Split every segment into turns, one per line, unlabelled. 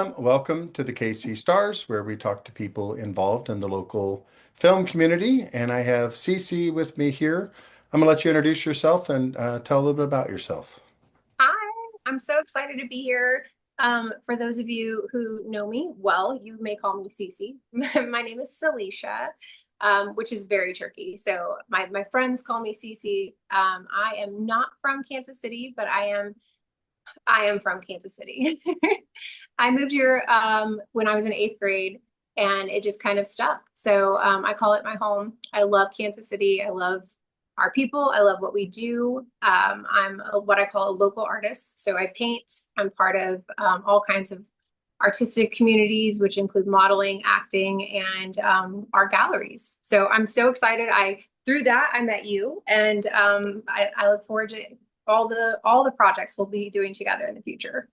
Welcome to the KC Stars, where we talk to people involved in the local film community. And I have Cece with me here. I'm going to let you introduce yourself and tell a little bit about yourself.
Hi, I'm so excited to be here. For those of you who know me well, you may call me Cece. My name is Cilicia, which is very tricky. So my friends call me Cece. I am not from Kansas City, but I am from Kansas City. I moved here when I was in eighth grade, and it just kind of stuck. So I call it my home. I love Kansas City. I love our people. I love what we do. What I call a local artist. So I paint. I'm part of all kinds of artistic communities, which include modeling, acting, and art galleries. So I'm so excited. Through that I met you, and I look forward to all the projects we'll be doing together in the future.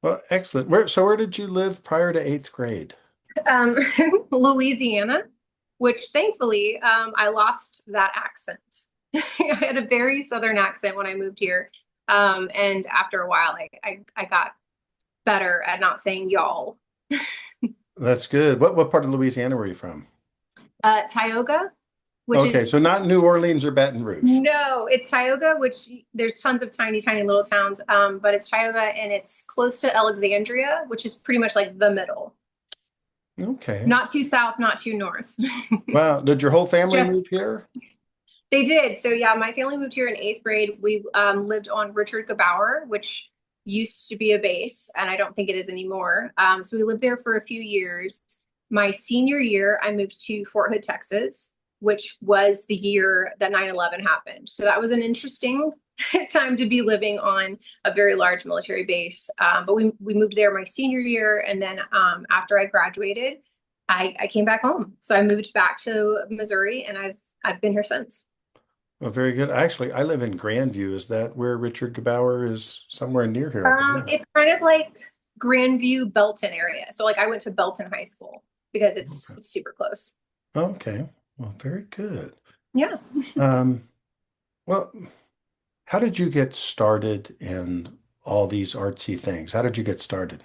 Well, excellent. So where did you live prior to eighth grade?
Um, Louisiana, which thankfully I lost that accent. I had a very southern accent when I moved here. And after a while, I got better at not saying y'all.
That's good. What part of Louisiana were you from?
Tioga, which
Okay,
is
so not New Orleans or Baton Rouge.
no, it's Tioga, which there's tons of tiny, tiny little towns. But it's Tioga and it's close to Alexandria, which is pretty much like the middle.
Okay.
Not too south, not too north.
Wow. Did your whole family
Just
move here?
They did. So yeah, my family moved here in eighth grade. We lived on Richard Gebower, which used to be a base, and I don't think it is anymore. So we lived there for a few years. My senior year, I moved to Fort Hood, Texas, which was the year that 9/11 happened. So that was an interesting time to be living on a very large military base. But we moved there my senior year, and then after I graduated, I came back home. So I moved back to Missouri, and I've been here since.
Well, very good. Actually, I live in Grandview. Is that where Richard Gebauer is? Somewhere near here, I believe.
It's kind of like Grandview, Belton area. So like I went to Belton High School because it's
Okay.
it's super close.
Okay. Well, very good.
Yeah.
Um, well, how did you get started in all these artsy things? How did you get started?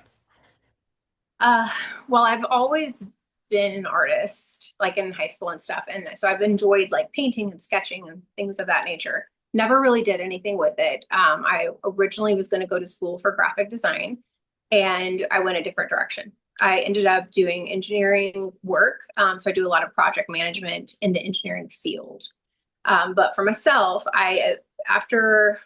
Uh, well, I've always been an artist, like in high school and stuff. And so I've enjoyed like painting and sketching and things of that nature. Never really did anything with it. I originally was going to go to school for graphic design, and I went a different direction. I ended up doing engineering work. So I do a lot of project management in the engineering field. But for myself, after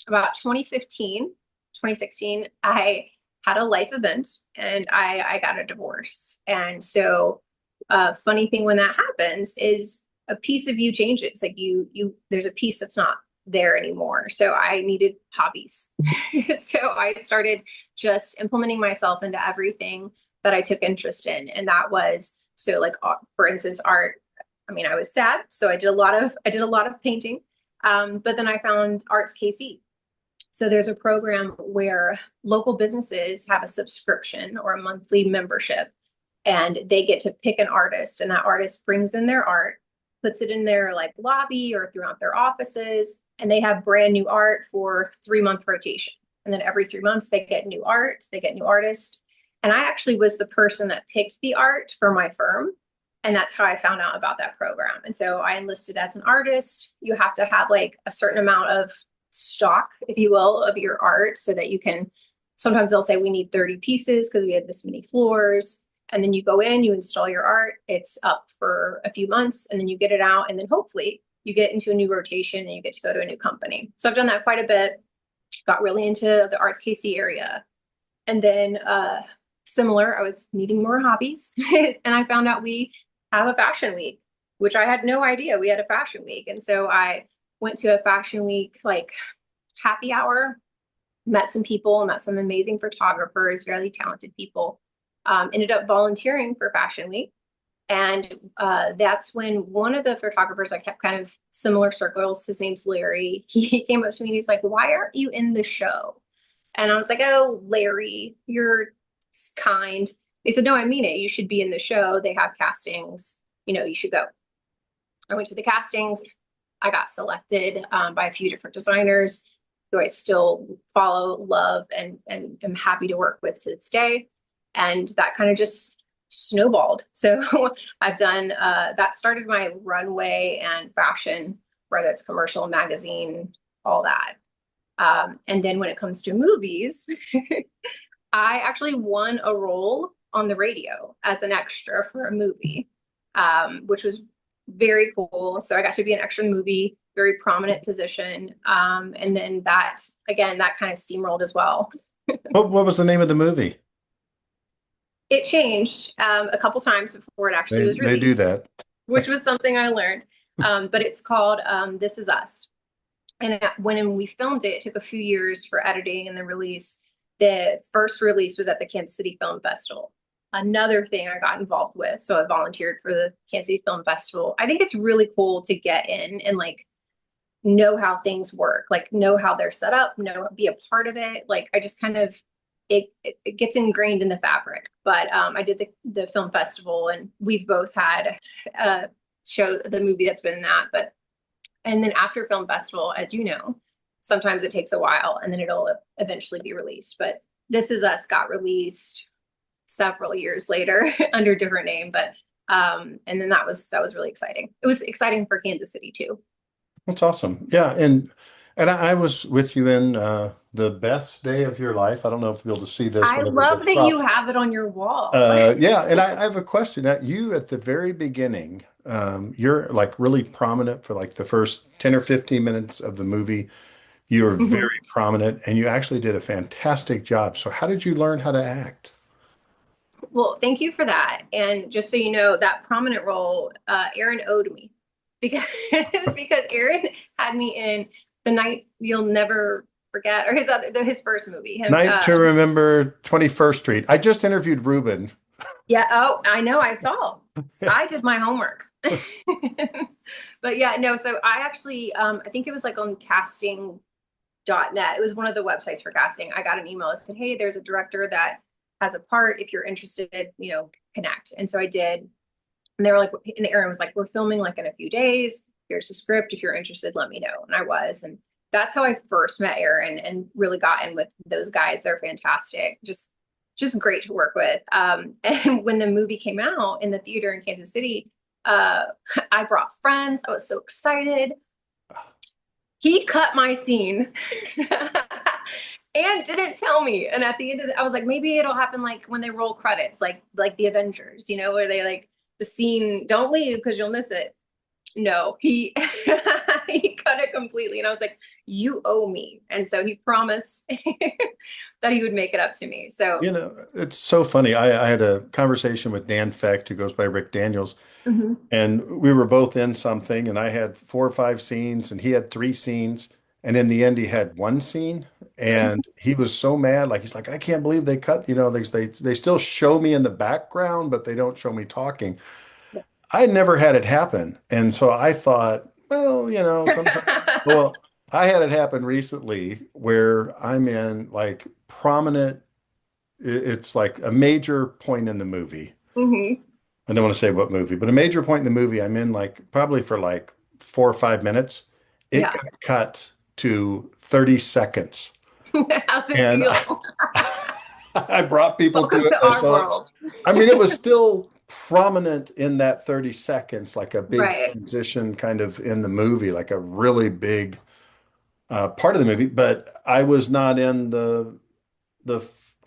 about 2015, 2016, I had a life event and I got a divorce. And so, funny thing when that happens is a piece of you changes. Like there's a piece that's not there anymore. So I needed hobbies. So I started just implementing myself into everything that I took interest in. And that was so like, for instance, art. I mean, I was sad, so I did a lot of painting. But then I found Arts KC. So there's a program where local businesses have a subscription or a monthly membership, and they get to pick an artist, and that artist brings in their art, puts it in their like lobby or throughout their offices, and they have brand new art for 3 month rotation. And then every 3 months they get new art, they get new artists. And I actually was the person that picked the art for my firm. And that's how I found out about that program. And so I enlisted as an artist. You have to have like a certain amount of stock, if you will, of your art so that you can. Sometimes they'll say we need 30 pieces because we have this many floors. And then you go in, you install your art, it's up for a few months, and then you get it out. And then hopefully you get into a new rotation and you get to go to a new company. So I've done that quite a bit, got really into the Arts KC area. And then similar, I was needing more hobbies. And I found out we have a fashion week, which I had no idea we had a fashion week. And so I went to a fashion week like happy hour, met some people, met some amazing photographers, very talented people. Ended up volunteering for Fashion Week. And that's when one of the photographers I kept kind of similar circles, his name's Larry, he came up to me and he's like, "Why aren't you in the show?" And I was like, "Oh, Larry, you're kind." He said, "No, I mean it. You should be in the show. They have castings. You should go." I went to the castings. I got selected by a few different designers who I still follow, love, and am happy to work with to this day. And that kind of just snowballed. So I've done that started my runway and fashion, whether it's commercial, magazine, all that. And then when it comes to movies, I actually won a role on the radio as an extra for a movie, which was very cool. So I got to be an extra in the movie, very prominent position. And then that, again, that kind of steamrolled as well.
What was the name of the movie?
It changed a couple times before it actually was
They do
released,
that.
which was something I learned. But it's called This Is Us. And when we filmed it, it took a few years for editing and the release. The first release was at the Kansas City Film Festival. Another thing I got involved with, so I volunteered for the Kansas City Film Festival. I think it's really cool to get in and like know how things work, like know how they're set up, know be a part of it. Like I just kind of it gets ingrained in the fabric. But I did the film festival, and we've both had show the movie that's been in that. But and then after film festival, as you know, sometimes it takes a while, and then it'll eventually be released. But This Is Us got released several years later under a different name, but and then that was really exciting. It was exciting for Kansas City too.
That's awesome. Yeah, and I was with you in the best day of your life. I don't know if you'll be able to see this
I
whenever it
love
gets
that you
cropped.
have it on your wall.
Yeah, and I have a question. That you at the very beginning, you're like really prominent for like the first 10 or 15 minutes of the movie. You were
Mhm.
very prominent and you actually did a fantastic job. So how did you learn how to act?
Well, thank you for that. And just so you know, that prominent role, Aaron owed me because because Aaron had me in The Night You'll Never Forget, or his first movie. Him,
Night to Remember 21st Street. I just interviewed Ruben.
yeah. Oh, I know. I saw. I did my homework. But yeah, no. So I actually, I think it was like on casting.net. It was one of the websites for casting. I got an email that said, "Hey, there's a director that has a part. If you're interested, connect." And so I did. And they were like, and Aaron was like, "We're filming like in a few days. Here's the script. If you're interested, let me know." And I was. And that's how I first met Aaron and really got in with those guys. They're fantastic. Just great to work with. And when the movie came out in the theater in Kansas City, uh, I brought friends. I was so excited. He cut my scene and didn't tell me. And at the end of I was like, maybe it'll happen like when they roll credits, like the Avengers, where they like the scene, don't leave because you'll miss it. No, he he cut it completely. And I was like, you owe me. And so he promised that he would make it up to me. So
It's so funny. I had a conversation with Dan Fecht, who goes by Rick Daniels,
mhm.
and we were both in something, and I had 4 or 5 scenes, and he had 3 scenes, and in the end, he had one scene, and he was so mad. Like he's like, I can't believe they cut. They still show me in the background, but they don't show me talking. I never had it happen, and so I thought, well, sometimes. Well, I had it happen recently where I'm in like prominent. It's like a major point in the movie.
Mhm.
I don't want to say what movie, but a major point in the movie, I'm in like probably for like 4 or 5 minutes. It
Yeah.
got cut to 30 seconds.
How's it
And
feel?
I brought people to
Welcome
it.
to
I
our
saw it.
world.
I mean, it was still prominent in that 30 seconds, like a big
Right.
transition kind of in the movie, like a really big part of the movie. But I was not in the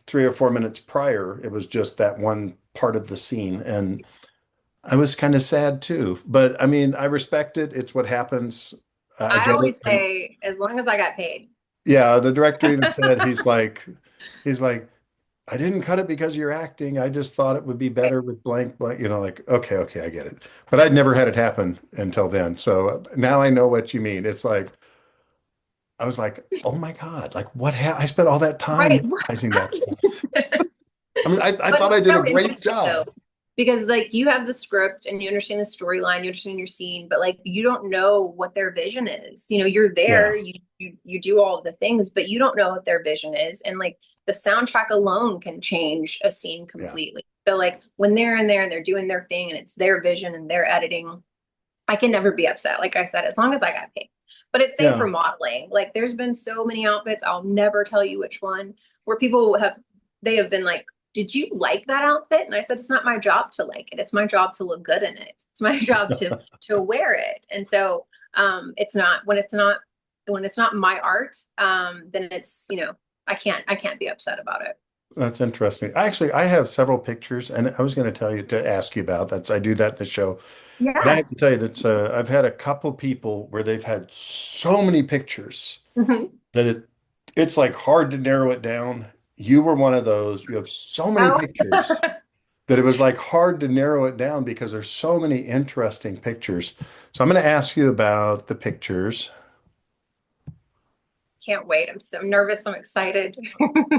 3 or 4 minutes prior. It was just that one part of the scene. And I was kind of sad too, but I mean, I respect it. It's what happens. I
I
get it.
always
And
say, as long as I got paid.
yeah, the director even said he's like, I didn't cut it because you're acting. I just thought it would be better with blank, blank, like, okay, okay, I get it. But I'd never had it happen until then. So now I know what you mean. It's like, I was like, oh my God, like what I spent all that time
Right. What
realizing that stuff.
happened?
I mean, I
But
thought I
it's
did a
so
great
interesting though,
job.
because like you have the script and you understand the storyline, you understand your scene, but like you don't know what their vision is. You're
Yeah.
there, you do all of the things, but you don't know what their vision is. And like the soundtrack alone can change a scene
Yeah.
completely. So like when they're in there and they're doing their thing and it's their vision and their editing, I can never be upset. Like I said, as long as I got paid. But it's same for
Yeah.
modeling. Like there's been so many outfits, I'll never tell you which one, where people have they have been like did you like that outfit? And I said, it's not my job to like it. It's my job to look good in it. It's my job to wear it. And so it's not when it's not my art, then it's, I can't be upset about it.
That's interesting. Actually, I have several pictures, and I was going to tell you to ask you about that. I do that at the show, but I
Yeah.
have to tell you that I've had a couple people where they've had so many pictures
Mhm.
that it's like hard to narrow it down. You were one of those. You have so many
Oh,
pictures that it was like hard to narrow it down because there's so many interesting pictures. So I'm going to ask you about the pictures.
can't wait. I'm so nervous. I'm excited.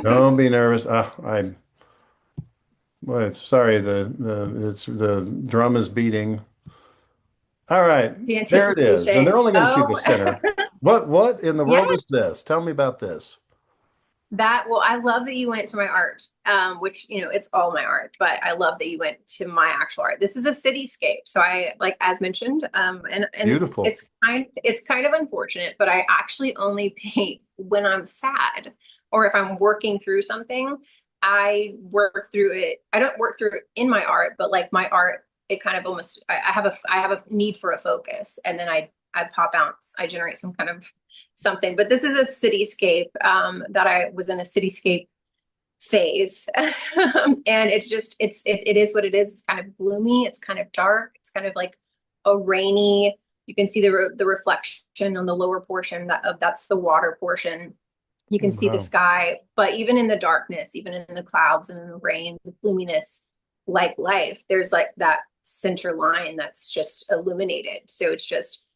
Don't be nervous. I'm well, sorry, the drum is beating. All right,
The
there it is. And they're
anticipation.
only going to see the
Oh,
center. What in the world is
yes.
this? Tell me about this.
Well, I love that you went to my art, which, it's all my art, but I love that you went to my actual art. This is a cityscape. So I, like, as mentioned, and
Beautiful.
it's kind of unfortunate, but I actually only paint when I'm sad or if I'm working through something. I work through it. I don't work through it in my art, but like my art, it kind of almost, I have a need for a focus, and then I pop bounce. I generate some kind of something. But this is a cityscape, that I was in a cityscape phase. And it is what it is. It's kind of gloomy. It's kind of dark. It's kind of like a rainy. You can see the reflection on the lower portion that's the water portion. You can see the
Wow.
sky, but even in the darkness, even in the clouds and in the rain, the gloominess, like life, there's like that center line that's just illuminated. So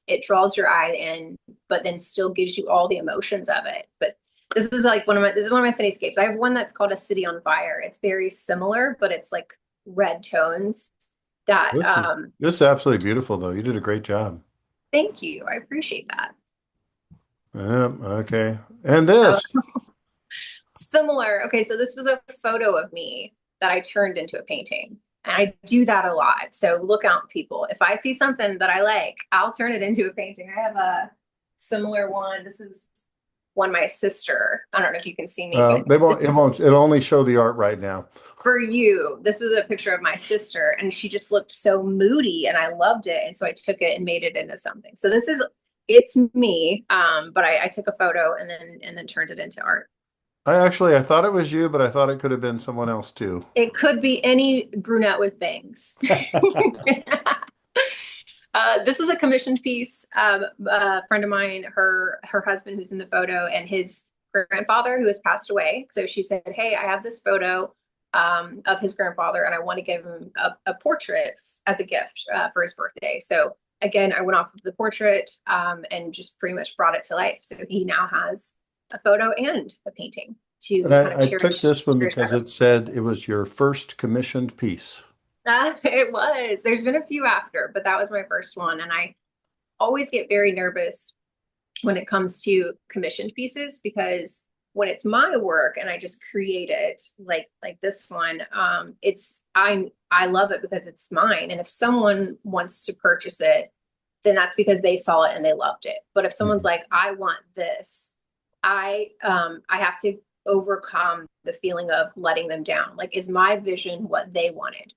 it draws your eye in, but then still gives you all the emotions of it. But this is one of my cityscapes. I have one that's called A City on Fire. It's very similar, but it's like red tones that
This is absolutely beautiful, though. You did a great job.
thank you. I appreciate that.
Okay. And
Oh,
this.
similar. Okay, so this was a photo of me that I turned into a painting. And I do that a lot. So look out, people. If I see something that I like, I'll turn it into a painting. I have a similar one. This is one my sister. I don't know if you can see me, but
They won't.
this
It
is
won't. It'll only show the art right now.
for you. This was a picture of my sister, and she just looked so moody, and I loved it. And so I took it and made it into something. So it's me. But I took a photo and then turned it into art.
I thought it was you, but I thought it could have been someone else too.
It could be any brunette with bangs. This was a commissioned piece. A friend of mine, her husband, who's in the photo, and his grandfather, who has passed away. So she said, "Hey, I have this photo of his grandfather, and I want to give him a portrait as a gift for his birthday." So again, I went off of the portrait, and just pretty much brought it to life. So he now has a photo and a painting
And
to kind of
I picked
cherish
this one
cherish
because
that.
it said it was your first commissioned piece.
It was. There's been a few after, but that was my first one. And I always get very nervous when it comes to commissioned pieces, because when it's my work and I just create it, like this one, I love it because it's mine. And if someone wants to purchase it, then that's because they saw it and they loved it. But if someone's
Mhm.
like, I want this, I have to overcome the feeling of letting them down. Like, is my vision what they wanted?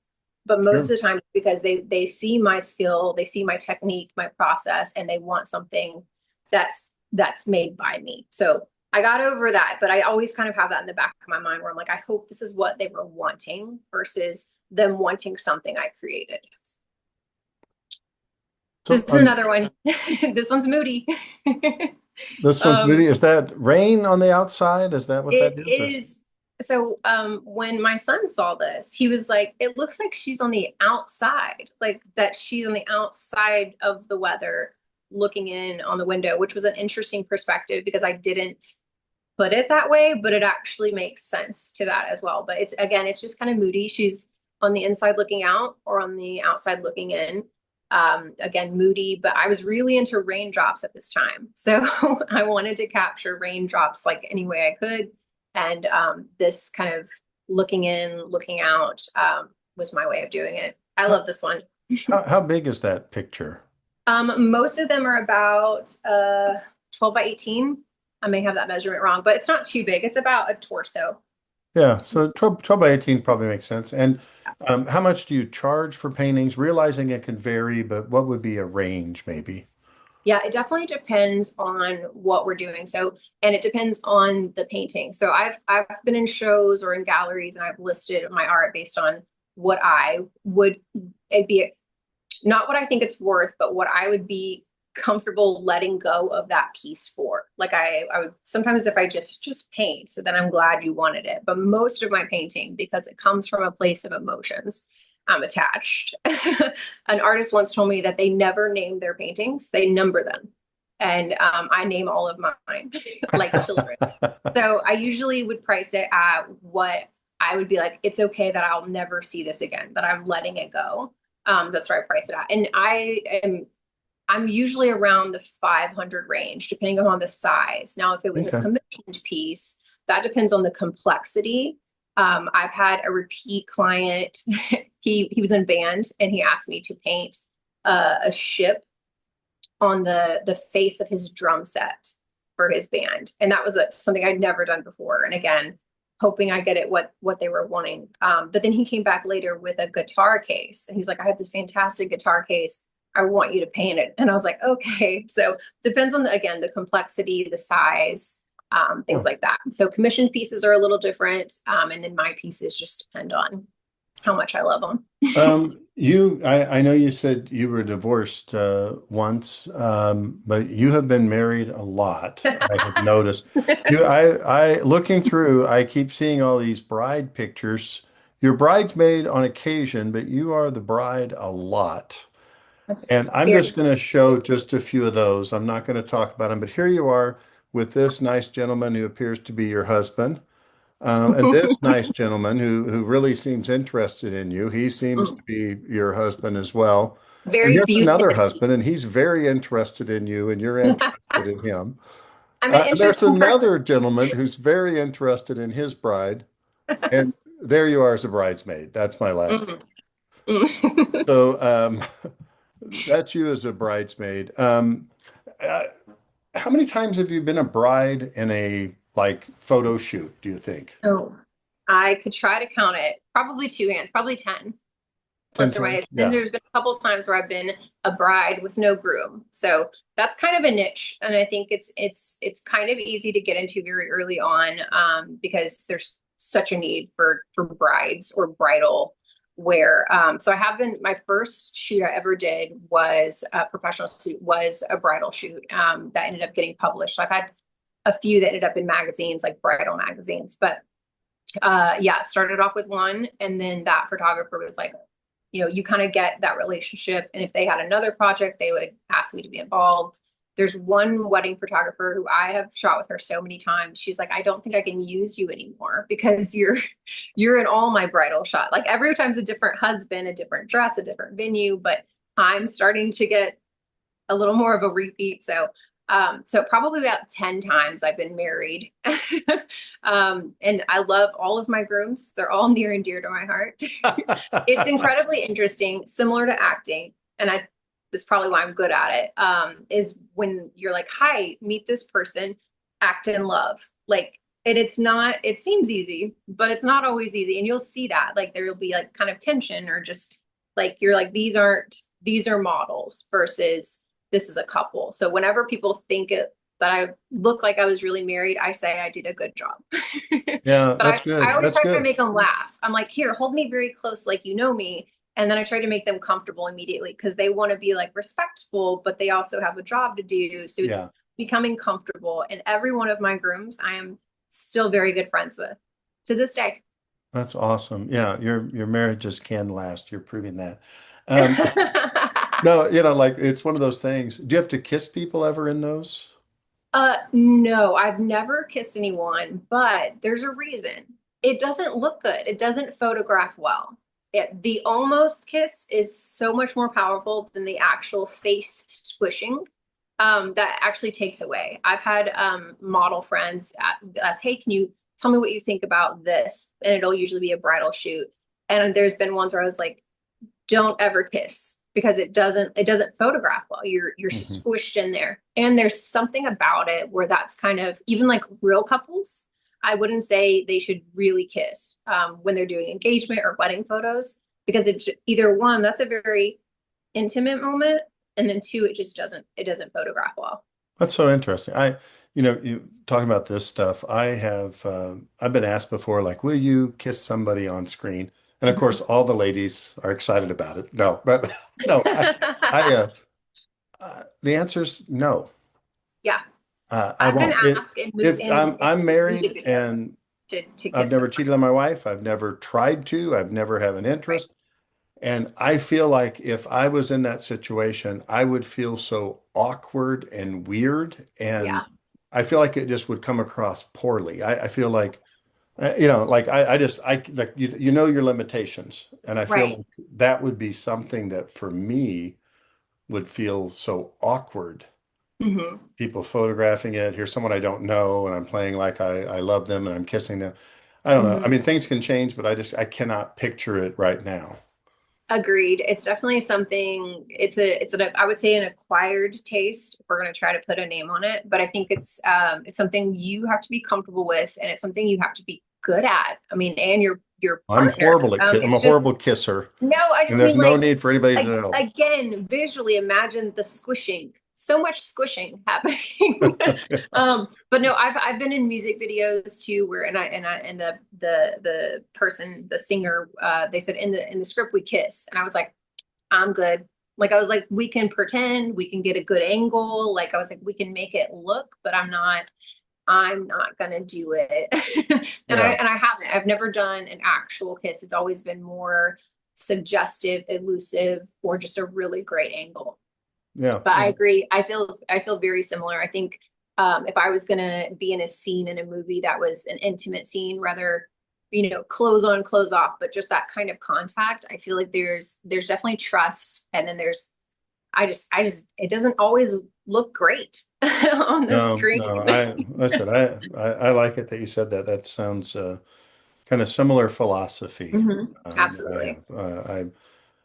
But most
Sure.
of the time, because they see my skill, they see my technique, my process, and they want something that's made by me. So I got over that, but I always kind of have that in the back of my mind where I'm like, I hope this is what they were wanting versus them wanting something I created. This
So
is another one. This one's moody.
this one's
um,
beauty. Is that rain on the outside? Is that what that
It
is? Or
is. So when my son saw this, he was like, it looks like she's on the outside, like that she's on the outside of the weather looking in on the window, which was an interesting perspective because I didn't put it that way, but it actually makes sense to that as well. But it's just kind of moody. She's on the inside looking out or on the outside looking in. Again, moody, but I was really into raindrops at this time. So I wanted to capture raindrops like any way I could. And this kind of looking in, looking out, was my way of doing it. I
how,
love this one.
how big is that picture?
Most of them are about 12 by 18. I may have that measurement wrong, but it's not too big. It's about a torso.
Yeah, so 12 by 18 probably makes sense. And how much do you charge for paintings? Realizing it can vary, but what would be a range maybe?
Yeah, it definitely depends on what we're doing. So, and it depends on the painting. So I've been in shows or in galleries and I've listed my art based on what I would it'd be not what I think it's worth, but what I would be comfortable letting go of that piece for. Like I would sometimes if I just paint, so then I'm glad you wanted it. But most of my painting, because it comes from a place of emotions, I'm attached. An artist once told me that they never name their paintings, they number them. And I name all of mine like children. So I usually would price it at what I would be like, it's okay that I'll never see this again, that I'm letting it go. That's where I price it at. And I'm usually around the 500 range, depending on the size. Now, if it was a
Okay.
commissioned piece, that depends on the complexity. I've had a repeat client. He was in band and he asked me to paint a ship on the face of his drum set for his band, and that was something I'd never done before. And again, hoping I get it what they were wanting. But then he came back later with a guitar case, and he's like, "I have this fantastic guitar case. I want you to paint it." And I was like, "Okay." So depends on again the complexity, the size, things
Oh.
like that. So commissioned pieces are a little different, and then my pieces just depend on how much I love them.
I know you said you were divorced once, but you have been married a lot. I have noticed. Looking through, I keep seeing all these bride pictures. You're bridesmaid on occasion, but you are the bride a lot. And
That's
I'm just
very
going to show just a few of those. I'm not going to talk about them, but here you are with this nice gentleman who appears to be your husband. And this nice gentleman who really seems interested in you, he seems to be your husband as well. And
very
here's
beauty
another
and a
husband, and he's very interested in you, and you're
piece.
interested in him.
I'm an
And there's
interesting person.
another gentleman who's very interested in his bride, and there you are as a bridesmaid. That's my last.
Mm, mm.
So that's you as a bridesmaid. Uh, how many times have you been a bride in a like photo shoot, do you think?
Oh, I could try to count it. Probably two hands, probably 10
10
plus or minus.
times?
Then
Yeah.
there's been a couple of times where I've been a bride with no groom. So that's kind of a niche. And I think it's kind of easy to get into very early on, because there's such a need for brides or bridal wear. So I have been, my first shoot I ever did was a professional shoot, was a bridal shoot, that ended up getting published. So I've had a few that ended up in magazines, like bridal magazines. But yeah, started off with one, and then that photographer was like, you kind of get that relationship, and if they had another project they would ask me to be involved. There's one wedding photographer who I have shot with her so many times. She's like, I don't think I can use you anymore because you're in all my bridal shot. Like every time's a different husband, a different dress, a different venue, but I'm starting to get a little more of a repeat. So probably about 10 times I've been married. And I love all of my grooms. They're all near and dear to my heart. It's incredibly interesting, similar to acting. And that's probably why I'm good at it. Is when you're like, hi, meet this person, act in love. Like, and it's not, it seems easy, but it's not always easy. And you'll see that, like, there'll be like kind of tension or just like, you're like, these are models versus this is a couple. So whenever people think that I look like I was really married, I say I did a good job.
Yeah,
But
that's
I
good.
always
That's
try to
good.
make them laugh. I'm like, here, hold me very close, like you know me. And then I try to make them comfortable immediately because they want to be like respectful, but they also have a job to do. So it's
Yeah,
becoming comfortable. And every one of my grooms, I am still very good friends with to this day.
that's awesome. Yeah, your marriages can last. You're proving that. Um, no, like it's one of those things. Do you have to kiss people ever in those?
No, I've never kissed anyone, but there's a reason. It doesn't look good. It doesn't photograph well. The almost kiss is so much more powerful than the actual face squishing. That actually takes away. I've had model friends ask, "Hey, can you tell me what you think about this?" And it'll usually be a bridal shoot. And there's been ones where I was like, don't ever kiss because it doesn't photograph well. You're
Hmm.
squished in there. And there's something about it where that's kind of even like real couples. I wouldn't say they should really kiss when they're doing engagement or wedding photos because either one, that's a very intimate moment, and then two, it doesn't photograph well.
That's so interesting. You talking about this stuff, I've been asked before, like, will you kiss somebody on screen? And of course, all the ladies are excited about it. No, but no, the answer is no.
Yeah,
I
I've been
won't.
asked
If I'm
in music
married
videos
and
to
I've
kiss
never
someone.
cheated on my wife, I've never tried to, I've never have an
Right.
interest. And I feel like if I was in that situation, I would feel so awkward and weird. And
Yeah.
I feel like it just would come across poorly. I feel like, like like you know your limitations. And I feel
Right.
like that would be something that for me would feel so awkward.
Hmm.
People photographing it. Here's someone I don't know, and I'm playing like I love them and I'm kissing them. I don't know. I
Hmm.
mean, things can change, but I cannot picture it right now.
Agreed. It's definitely something, I would say an acquired taste if we're going to try to put a name on it, but I think it's something you have to be comfortable with and it's something you have to be good at. I mean, and your
I'm
partner.
horrible at I'm a
It's just
horrible kisser,
no, I
and
just
there's
mean
no
like
need for anybody to know.
again, visually imagine the squishing. So much squishing happening. But no, I've been in music videos too, where and the person, the singer, they said in the script we kiss, and I was like, I'm good. Like I was like, we can pretend, we can get a good angle. Like I was like, we can make it look, but I'm not gonna do it. And I
Yeah,
and I haven't. I've never done an actual kiss. It's always been more suggestive, elusive, or just a really great angle.
yeah,
But I
yeah,
agree. I feel very similar. I think if I was gonna be in a scene in a movie that was an intimate scene, rather, clothes on, clothes off, but just that kind of contact, I feel like there's definitely trust, and then I just it doesn't always look great on the
no,
screen.
no. I said I like it that you said that. That sounds kind of similar philosophy. That I
Absolutely.
have.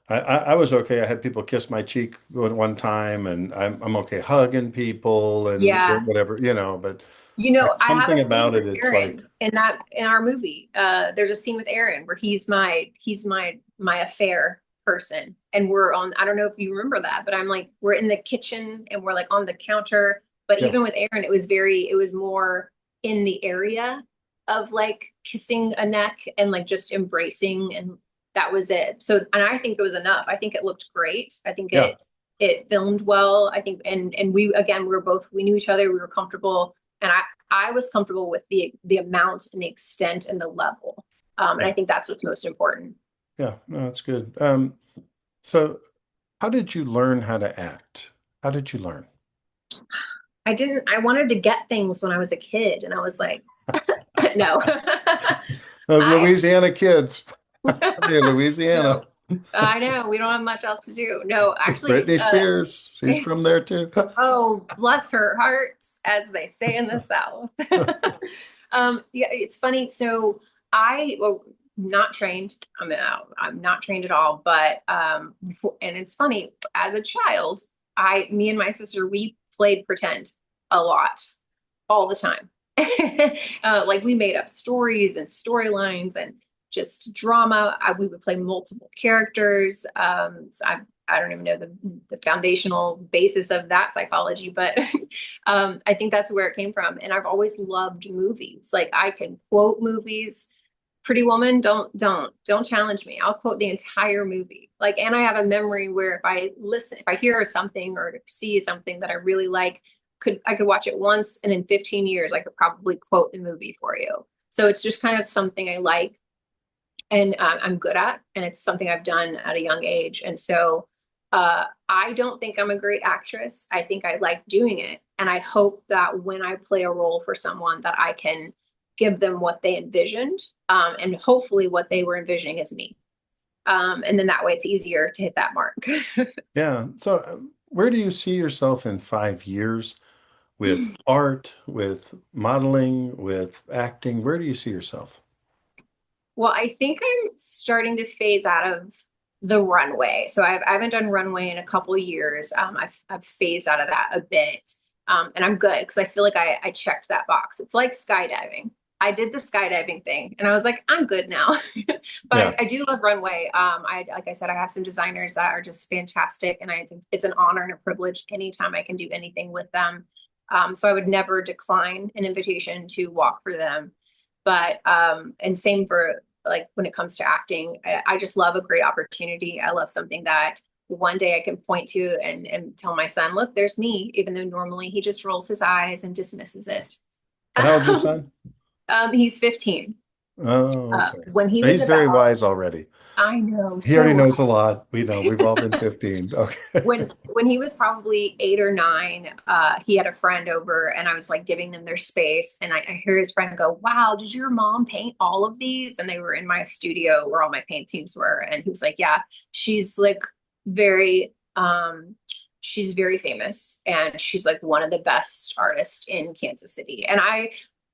I was okay. I had people kiss my cheek one time, and I'm okay hugging people and
Yeah.
whatever, But
I have a
something
scene
about it,
with
it's like,
Aaron in our movie. There's a scene with Aaron where he's my affair person. And we're on, I don't know if you remember that, but I'm like, we're in the kitchen and we're like on the counter. But
yeah,
even with Aaron, it was more in the area of like kissing a neck and like just embracing, and that was it. So, and I think it was enough. I think it looked great. I think
yeah,
it filmed well. I think, and we, again, we knew each other, we were comfortable, and I was comfortable with the amount and the extent and the level. And
yeah,
I think that's what's most important.
yeah. No, that's good. So how did you learn how to act? How did you learn?
I wanted to get things when I was a kid, and I was like, no.
Those
I
Louisiana kids. Hey, Louisiana.
no, I know we don't have much else to do. No, actually,
Britney Spears. She's from
it's
there too.
oh, bless her hearts, as they say in the South. Yeah, it's funny. So well, not trained. I'm not trained at all. But and it's funny. As a child, me and my sister, we played pretend a lot, all the time. Like we made up stories and storylines and just drama. We would play multiple characters. So I don't even know the foundational basis of that psychology, but I think that's where it came from. And I've always loved movies. Like I can quote movies. Pretty Woman, don't challenge me. I'll quote the entire movie. Like, and I have a memory where if I hear something or see something that I really like, I could watch it once, and in 15 years I could probably quote the movie for you. So it's just kind of something I like, and I'm good at, and it's something I've done at a young age. And so I don't think I'm a great actress. I think I like doing it, and I hope that when I play a role for someone, that I can give them what they envisioned, and hopefully what they were envisioning is me. And then that way it's easier to hit that mark.
Yeah. So where do you see yourself in 5 years with art, with modeling, with acting? Where do you see yourself?
Well, I think I'm starting to phase out of the runway. So I haven't done runway in a couple of years. I've phased out of that a bit. And I'm good because I feel like I checked that box. It's like skydiving. I did the skydiving thing and I was like, I'm good now. But
Yeah.
I do love runway. Like I said, I have some designers that are just fantastic, and it's an honor and a privilege anytime I can do anything with them. So I would never decline an invitation to walk for them. But and same for like when it comes to acting, I just love a great opportunity. I love something that one day I can point to and tell my son, look, there's me, even though normally he just rolls his eyes and dismisses it.
How old's your son?
He's 15.
Oh, okay.
When he was
He's very
about,
wise already.
I know,
He already
so
knows a lot. We know. We've all been 15. Okay.
when he was probably 8 or 9, he had a friend over, and I was like giving them their space, and I hear his friend go, "Wow, did your mom paint all of these?" And they were in my studio where all my paintings were, and he was like, "Yeah, she's like very." She's very famous, and she's like one of the best artists in Kansas City. And I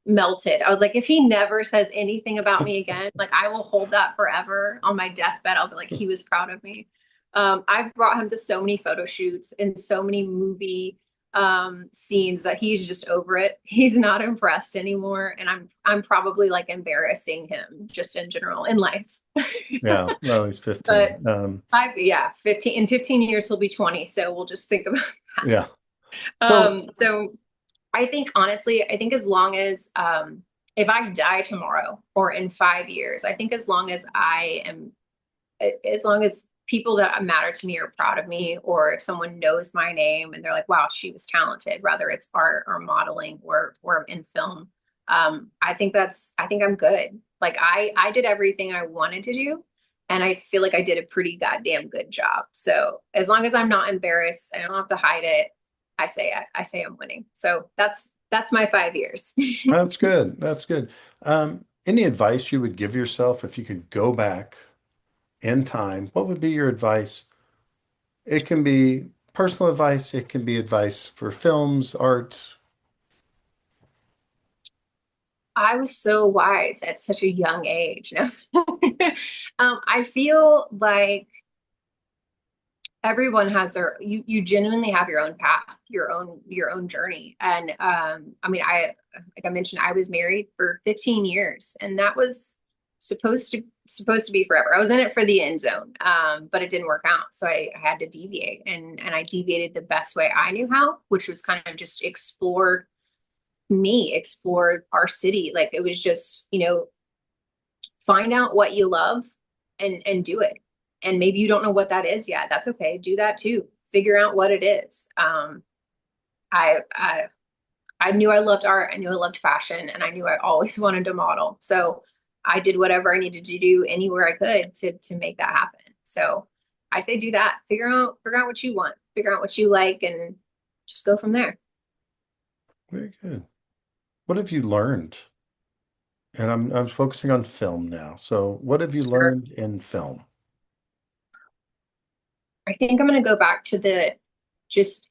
melted. I was like, if he never says anything about me again, like I will hold that forever on my deathbed. I'll be like, he was proud of me. I've brought him to so many photo shoots and so many movie scenes that he's just over it. He's not impressed anymore. And I'm probably like embarrassing him just in general in life.
Yeah. Well, he's 15.
But yeah, 15 in 15 years he'll be 20. So we'll just think about
Yeah.
that.
So,
So I think honestly, I think as long as if I die tomorrow or in 5 years, I think as long as I am, as long as people that matter to me are proud of me, or if someone knows my name and they're like, "Wow, she was talented," whether it's art or modeling or in film, I think I'm good. Like I did everything I wanted to do, and I feel like I did a pretty goddamn good job. So as long as I'm not embarrassed, I don't have to hide it. I say I'm winning. So that's my 5 years.
that's good. That's good. Any advice you would give yourself if you could go back in time? What would be your advice? It can be personal advice, it can be advice for films, art.
I was so wise at such a young age. No. I feel like everyone has their you genuinely have your own path, your own journey. And I mean, I like I mentioned, I was married for 15 years, and that was supposed to be forever. I was in it for the end zone, but it didn't work out, so I had to deviate, and I deviated the best way I knew how, which was kind of just explore our city. Like it was just, find out what you love and do it. And maybe you don't know what that is yet. That's okay. Do that too. Figure out what it is. I, I I knew I loved art. I knew I loved fashion, and I knew I always wanted to model. So I did whatever I needed to do anywhere I could to make that happen. So I say do that. Figure out what you want. Figure out what you like, and just go from there.
Very good. What have you learned? And I'm focusing on film now. So what have you
Sure.
learned in film?
I think I'm going to go back to the just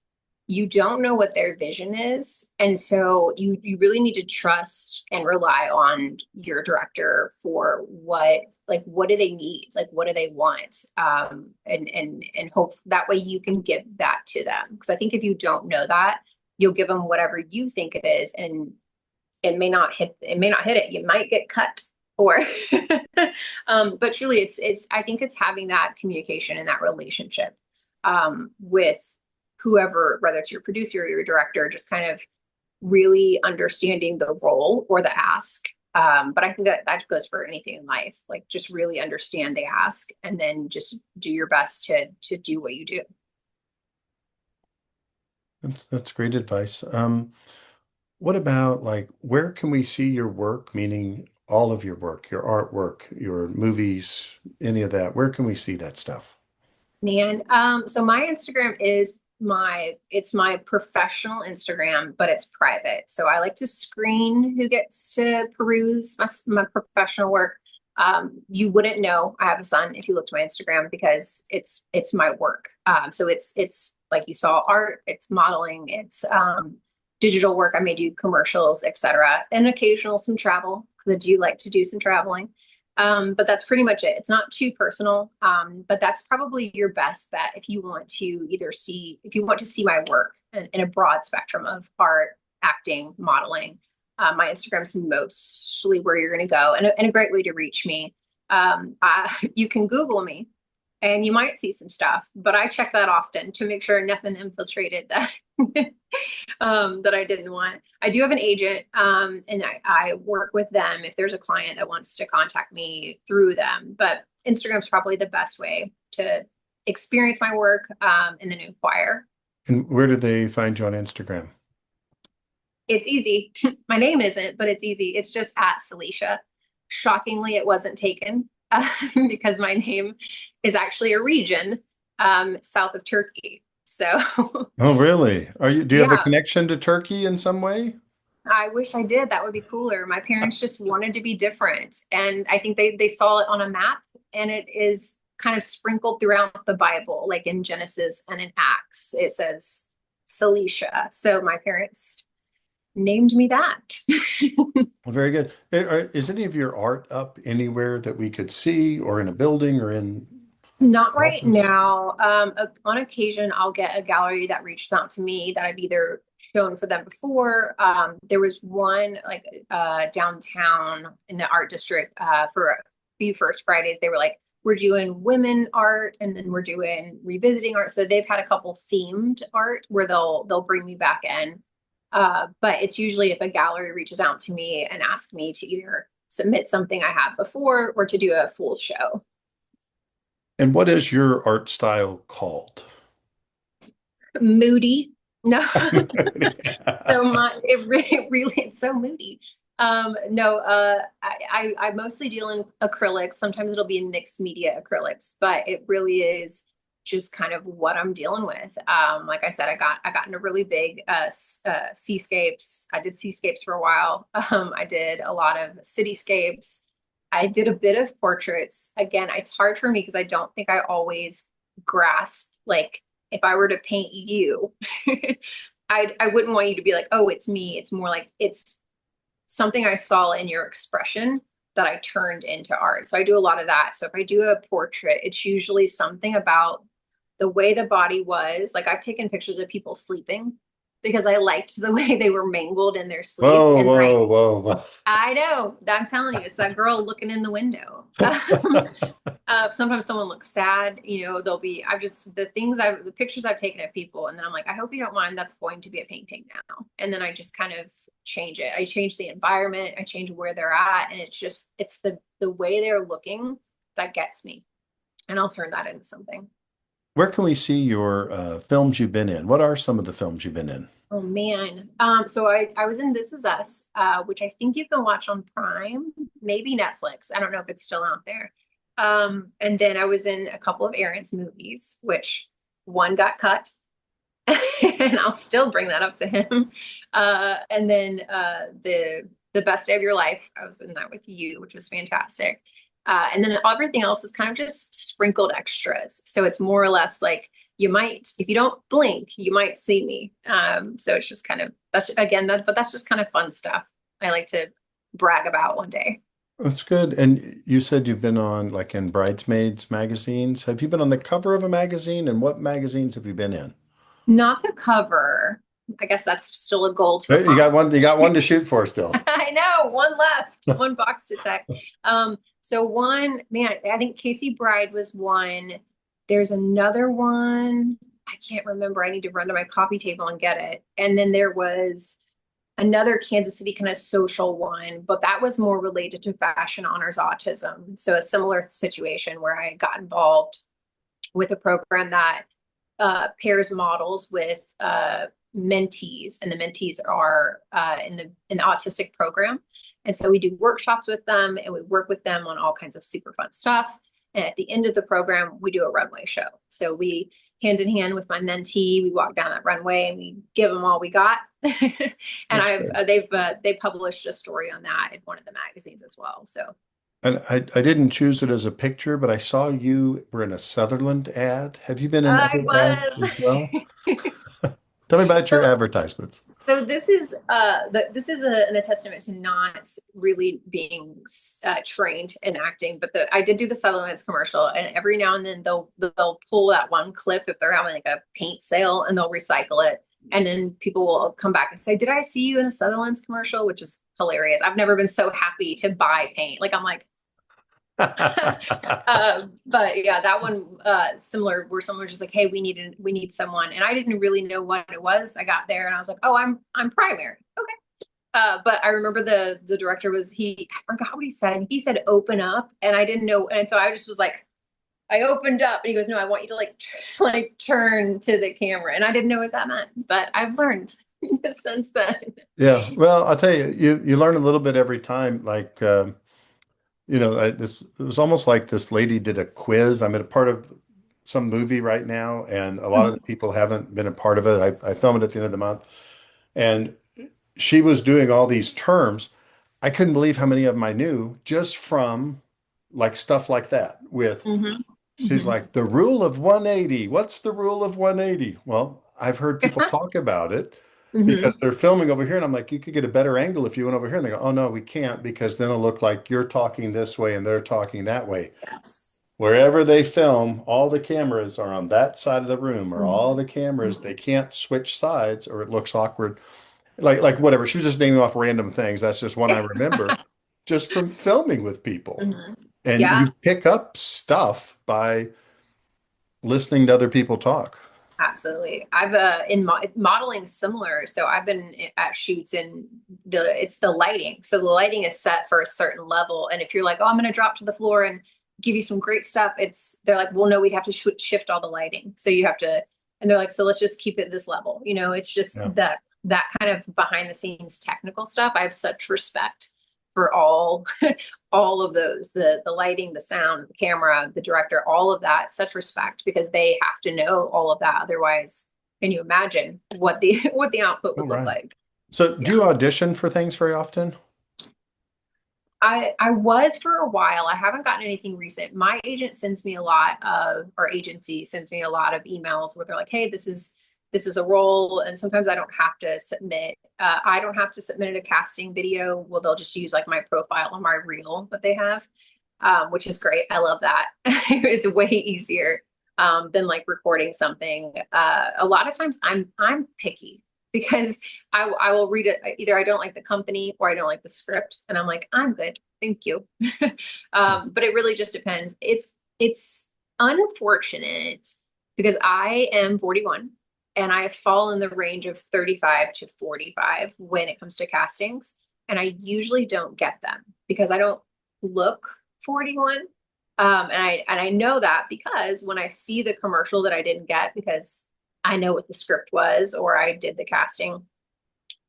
you don't know what their vision is, and so you really need to trust and rely on your director for what do they need, like what do they want, and hope that way you can give that to them. Because I think if you don't know that, you'll give them whatever you think it is, and it may not hit it. You might get cut, or but truly it's I think it's having that communication and that relationship with whoever, whether it's your producer or your director, just kind of really understanding the role or the ask. But I think that goes for anything in life. Like just really understand the ask, and then just do your best to do what you do.
That's great advice. What about like where can we see your work, meaning all of your work, your artwork, your movies, any of that? Where can we see that stuff?
Man, so my Instagram is it's my professional Instagram, but it's private. So I like to screen who gets to peruse my professional work. You wouldn't know I have a son if you looked at my Instagram, because it's my work. So it's like you saw art, it's modeling, it's digital work. I may do commercials, etc., and occasional some travel because I do like to do some traveling. But that's pretty much it. It's not too personal, but that's probably your best bet if you want to if you want to see my work in a broad spectrum of art, acting, modeling. My Instagram's mostly where you're going to go, and a great way to reach me. You can Google me and you might see some stuff, but I check that often to make sure nothing infiltrated that that I didn't want. I do have an agent, and I work with them if there's a client that wants to contact me through them. But Instagram's probably the best way to experience my work, and then inquire.
And where do they find you on Instagram?
It's easy. My name isn't, but it's easy. It's just at Cilicia. Shockingly, it wasn't taken because my name is actually a region south of Turkey. So,
Oh, really? Do you have a
yeah,
connection to Turkey in some way?
I wish I did. That would be cooler. My parents just wanted to be different. And I think they saw it on a map, and it is kind of sprinkled throughout the Bible, like in Genesis and in Acts. It says Cilicia. So my parents named me that.
Well, very good. Is any of your art up anywhere that we could see, or in a building, or in
Not right
office?
now. On occasion, I'll get a gallery that reaches out to me that I've either shown for them before. There was one like downtown in the art district for a few First Fridays. They were like, we're doing women art, and then we're doing revisiting art. So they've had a couple themed art where they'll bring me back in. But it's usually if a gallery reaches out to me and asks me to either submit something I have before or to do a full show.
And what is your art style called?
Moody. No.
Yeah.
So it really it's so moody. No, I mostly deal in acrylics. Sometimes it'll be mixed media acrylics, but it really is just kind of what I'm dealing with. Like I said, I got into really big seascapes. I did seascapes for a while. I did a lot of cityscapes. I did a bit of portraits. Again, it's hard for me because I don't think I always grasp like if I were to paint you, I wouldn't want you to be like, oh, it's me. It's more like it's something I saw in your expression that I turned into art. So I do a lot of that. So if I do a portrait, it's usually something about the way the body was. Like I've taken pictures of people sleeping because I liked the way they were mangled in their sleep.
Whoa,
And then
whoa, whoa,
I know, I'm telling you, it's that girl looking in the window.
whoa.
Sometimes someone looks sad, they'll be, the pictures I've taken of people, and then I'm like, I hope you don't mind, that's going to be a painting now. And then I just kind of change it. I change the environment, I change where they're at, and it's the way they're looking that gets me. And I'll turn that into something.
Where can we see your films you've been in? What are some of the films you've been in?
Oh man. So I was in This Is Us, which I think you can watch on Prime, maybe Netflix. I don't know if it's still out there. And then I was in a couple of Aaron's movies, which one got cut, and I'll still bring that up to him. And then the Best Day of Your Life, I was in that with you, which was fantastic. And then everything else is kind of just sprinkled extras. So it's more or less like you might, if you don't blink, you might see me. So it's just kind of but that's just kind of fun stuff. I like to brag about one day.
That's good. And you said you've been on like in bridesmaids magazines. Have you been on the cover of a magazine? And what magazines have you been in?
Not the cover. I guess that's still a goal to
You
accomplish.
got one to shoot for still.
I know, one left, one box to check. So one, man, I think Casey Bride was one. There's another one. I can't remember. I need to run to my coffee table and get it. And then there was another Kansas City kind of social one, but that was more related to Fashion Honors Autism. So a similar situation where I got involved with a program that pairs models with mentees, and the mentees are in the autistic program. And so we do workshops with them, and we work with them on all kinds of super fun stuff. And at the end of the program, we do a runway show. So we hand in hand with my mentee, we walk down that runway and we give them all we got. And
That's
I've
good.
they published a story on that in one of the magazines as well. So
And I didn't choose it as a picture, but I saw you were in a Sutherland ad. Have you been in
I
other ads as well?
was.
Tell me about your
So
advertisements.
So this is a testament to not really being trained in acting, but I did do the Sutherland's commercial, and every now and then they'll pull that one clip if they're having like a paint sale, and they'll recycle it, and then people will come back and say, "Did I see you in a Sutherland's commercial?" Which is hilarious. I've never been so happy to buy paint. Like I'm like, but yeah, that one similar where someone was just like, hey, we need someone. And I didn't really know what it was. I got there and I was like, oh, I'm primary. Okay. But I remember the director was I forgot what he said. He said open up and I didn't know. And so I just was like, I opened up and he goes, no, I want you to like like turn to the camera. And I didn't know what that meant, but I've learned since then.
Yeah, well, I'll tell you, you learn a little bit every time. Like, this it was almost like this lady did a quiz. I'm in a part of some movie right now, and a lot of the people haven't been a part of it. I film it at the end of the month, and she was doing all these terms. I couldn't believe how many of them I knew just from like stuff like that.
Hmm.
She's like, the rule of 180. What's the rule of 180? Well, I've heard people talk about it because
Hmm.
they're filming over here. And I'm like, you could get a better angle if you went over here. And they go, oh, no, we can't because then it'll look like you're talking this way and they're talking that way.
Yes.
Wherever they film, all the cameras are on that side of the room or all the cameras. They
Hmm.
can't switch sides or it looks awkward. Like whatever. She was just naming off random things. That's just one I remember just from filming with people.
Hmm.
And
Yeah.
you pick up stuff by listening to other people talk.
Absolutely. I've in modeling similar. So I've been at shoots and it's the lighting. So the lighting is set for a certain level. And if you're like, oh, I'm going to drop to the floor and give you some great stuff, they're like, well, no, we'd have to shift all the lighting. So you have to, and they're like, so let's just keep it this level. You know, it's just
Yeah.
that kind of behind the scenes technical stuff. I have such respect for all all of those, the lighting, the sound, the camera, the director, all of that, such respect because they have to know all of that. Otherwise, can you imagine what the what the output
All
would look
right.
like?
So do
Yeah.
you audition for things very often?
I was for a while. I haven't gotten anything recent. My agent sends me a lot of, or agency sends me a lot of emails where they're like, "Hey, this is a role," and sometimes I don't have to submit. I don't have to submit a casting video. Well, they'll just use like my profile or my reel that they have, which is great. I love that. It's way easier than like recording something. A lot of times, I'm picky because I will read it. Either I don't like the company or I don't like the script, and I'm like, I'm good, thank you. But it really just depends. It's unfortunate because I am 41 and I fall in the range of 35 to 45 when it comes to castings, and I usually don't get them because I don't look 41. And I know that because when I see the commercial that I didn't get because I know what the script was or I did the casting,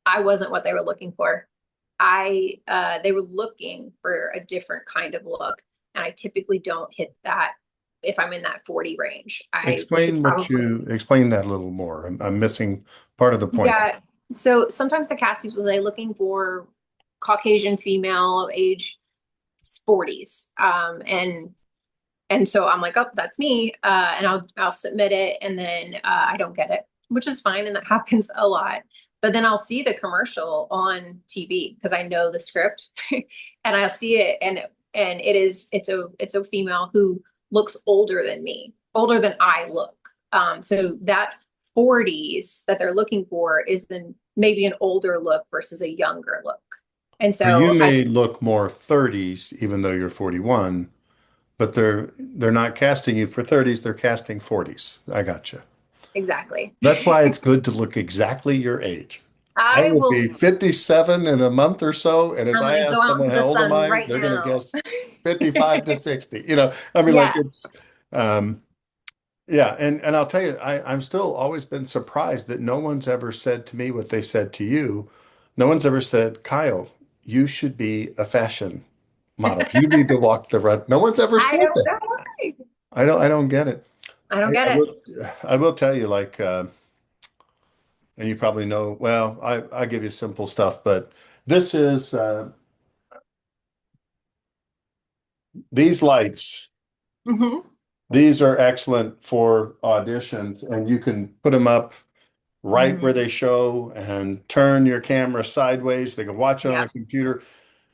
I wasn't what they were looking for. They were looking for a different kind of look, and I typically don't hit that if I'm in that 40 range. I should probably.
Explain that a little more. I'm missing part of the point.
Yeah. So sometimes the castings will they looking for Caucasian female age 40s. And so I'm like, oh, that's me. And I'll submit it and then I don't get it, which is fine. And that happens a lot. But then I'll see the commercial on TV because I know the script and I'll see it and it's a female who looks older than me, older than I look. So that 40s that they're looking for is then maybe an older look versus a younger look. And
So you
so I
may look more 30s even though you're 41, but they're not casting you for 30s, they're casting 40s. I got you.
exactly.
That's why it's good to look exactly your age. I
I
will
will
be 57 in a month or so, and if
I'm
I
gonna go
ask
out
someone
into
how
the
old am
sun
I,
right
they're going to
now.
guess 55 to 60. I mean, like
Yeah.
um, yeah, and I'll tell you, I'm still always been surprised that no one's ever said to me what they said to you. No one's ever said, Kyle, you should be a fashion model. You need to walk the run. No one's ever
I
said
don't
that.
know why.
I don't get it.
I don't get
I
it.
will tell you, like, and you probably know, well, I give you simple stuff, but this is these lights.
Hmm.
These are excellent for auditions, and you can put them up right where
Hmm.
they show and turn your camera sideways. They can watch it on
Yeah.
a computer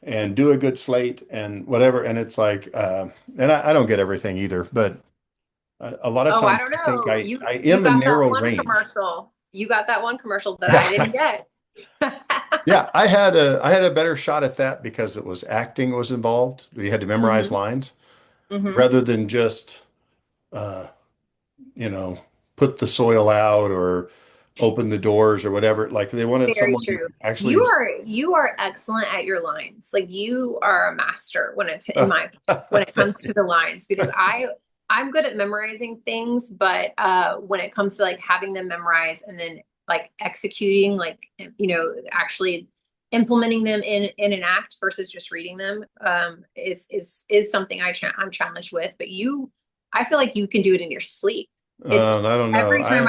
and do a good slate and whatever. And it's like, and I don't get everything either, but a lot of
Oh, I
times
don't
I think
know.
I
You
am a
got that
narrow
one
range.
commercial. You got that one commercial that I
Yeah,
didn't get.
Yeah, I had a better shot at that because it was acting was involved. We had to memorize
Hmm.
lines
Hmm.
rather than just uh, you know, put the soil out or open the doors or whatever. Like they wanted
Very
someone who
true. You
actually
are you are excellent at your lines. Like you are a master when it in my opinion, when it comes to the lines because I'm good at memorizing things, but when it comes to like having them memorized and then like executing like actually implementing them in an act versus just reading them is something I'm challenged with, but you I feel like you can do it in your sleep. It's
I don't know.
every time